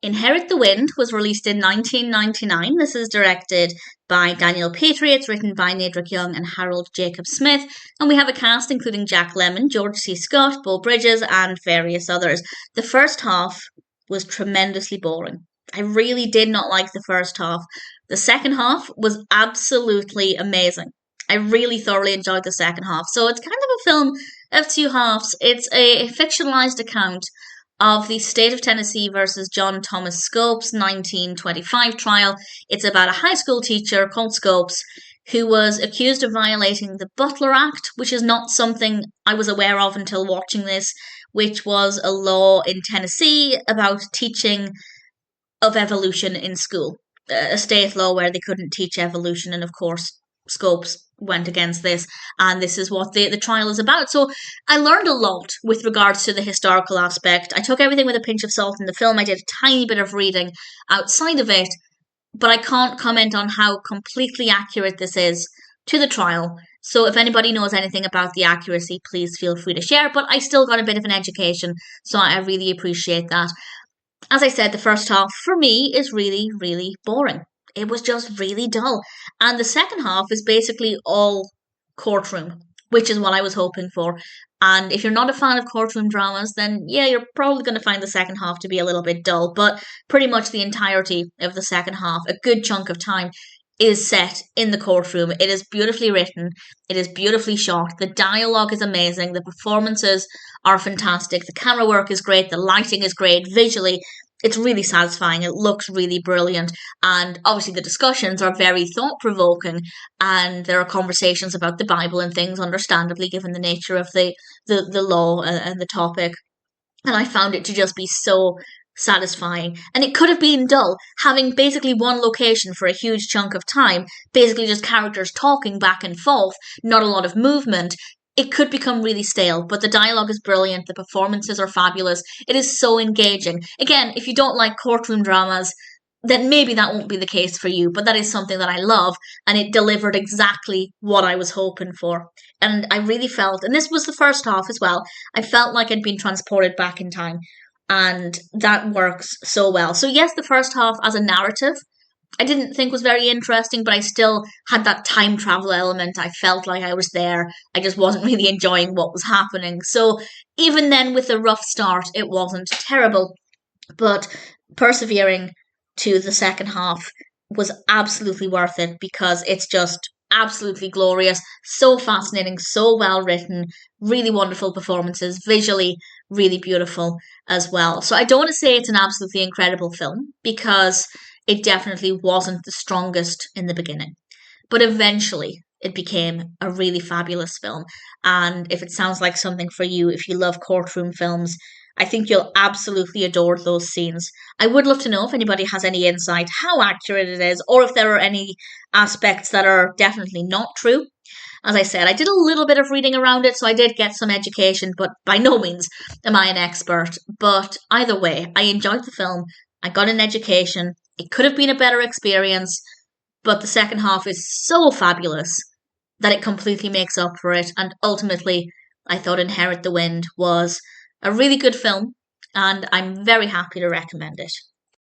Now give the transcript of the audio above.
Inherit the Wind was released in 1999. This is directed by Daniel Petrie. It's written by Nedrick Young and Harold Jacob Smith. And we have a cast including Jack Lemmon, George C. Scott, Beau Bridges, and various others. The first half was tremendously boring. I really did not like the first half. The second half was absolutely amazing. I really thoroughly enjoyed the second half. So it's kind of a film of two halves. It's a fictionalized account of the state of Tennessee versus John Thomas Scopes' 1925 trial. It's about a high school teacher called Scopes who was accused of violating the Butler Act, which is not something I was aware of until watching this, which was a law in Tennessee about teaching of evolution in school. A state law where they couldn't teach evolution, and of course Scopes went against this, and this is what the trial is about. So I learned a lot with regards to the historical aspect. I took everything with a pinch of salt in the film. I did a tiny bit of reading outside of it, but I can't comment on how completely accurate this is to the trial. So if anybody knows anything about the accuracy, please feel free to share. But I still got a bit of an education, so I really appreciate that. As I said, the first half for me is really, really boring. It was just really dull. And the second half is basically all courtroom, which is what I was hoping for. And if you're not a fan of courtroom dramas, then yeah, you're probably going to find the second half to be a little bit dull. But pretty much the entirety of the second half, a good chunk of time, is set in the courtroom. It is beautifully written. It is beautifully shot. The dialogue is amazing. The performances are fantastic. The camera work is great. The lighting is great. Visually, it's really satisfying. It looks really brilliant. And obviously the discussions are very thought-provoking, and there are conversations about the Bible and things, understandably, given the nature of the law and the topic. And I found it to just be so satisfying. And it could have been dull, having basically one location for a huge chunk of time, basically just characters talking back and forth, not a lot of movement. It could become really stale, but the dialogue is brilliant, the performances are fabulous, it is so engaging. Again, if you don't like courtroom dramas, then maybe that won't be the case for you, but that is something that I love, and it delivered exactly what I was hoping for. And I really felt, and this was the first half as well, I felt like I'd been transported back in time, and that works so well. So yes, the first half as a narrative, I didn't think was very interesting, but I still had that time travel element. I felt like I was there. I just wasn't really enjoying what was happening. So even then, with a rough start, it wasn't terrible. But persevering to the second half was absolutely worth it, because it's just absolutely glorious, so fascinating, so well written, really wonderful performances, visually really beautiful as well. So I don't want to say it's an absolutely incredible film, because it definitely wasn't the strongest in the beginning. But eventually, it became a really fabulous film. And if it sounds like something for you, if you love courtroom films, I think you'll absolutely adore those scenes. I would love to know if anybody has any insight how accurate it is, or if there are any aspects that are definitely not true. As I said, I did a little bit of reading around it, so I did get some education, but by no means am I an expert. But either way, I enjoyed the film. I got an education. It could have been a better experience, but the second half is so fabulous that it completely makes up for it. And ultimately, I thought Inherit the Wind was a really good film, and I'm very happy to recommend it.